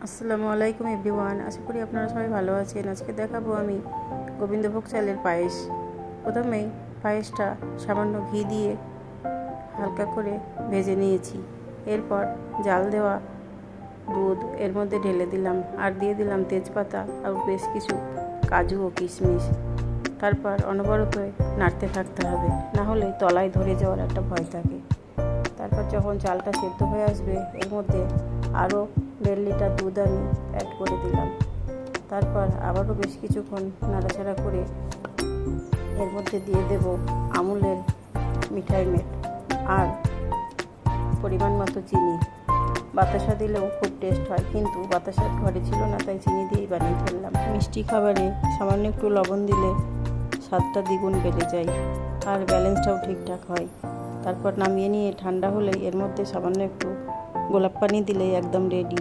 আসসালামু আলাইকুম এভরিওয়ান, আশা করি আপনারা সবাই ভালো আছেন। আজকে দেখাবো আমি গোবিন্দভোগ চালের পায়েস। প্রথমেই পায়েসটা সামান্য ঘি দিয়ে হালকা করে ভেজে নিয়েছি। এরপর জাল দেওয়া দুধ এর মধ্যে ঢেলে দিলাম, আর দিয়ে দিলাম তেজপাতা আর বেশ কিছু কাজু ও কিশমিশ। তারপর অনবরত নাড়তে থাকতে হবে, না হলে তলায় ধরে যাওয়ার একটা ভয় থাকে। তারপর যখন চালটা সেদ্ধ হয়ে আসবে, এর মধ্যে আরও 1.5 লিটার দুধ আমি অ্যাড করে দিলাম। তারপর আবারও বেশ কিছুক্ষণ নাড়াচাড়া করে এর মধ্যে দিয়ে দেব আমুলের মিঠাই মেট আর পরিমাণ মতো চিনি। বাতাসা দিলেও খুব টেস্ট হয়, কিন্তু বাতাসা ঘরে ছিল না, তাই চিনি দিয়েই বানিয়ে ফেললাম। মিষ্টি খাবারে সামান্য একটু লবণ দিলে স্বাদটা দ্বিগুণ বেড়ে যায় আর ব্যালেন্সটাও ঠিকঠাক হয়। তারপর নামিয়ে নিয়ে ঠান্ডা হলেই এর মধ্যে সামান্য একটু গোলাপ পানি দিলেই একদম রেডি।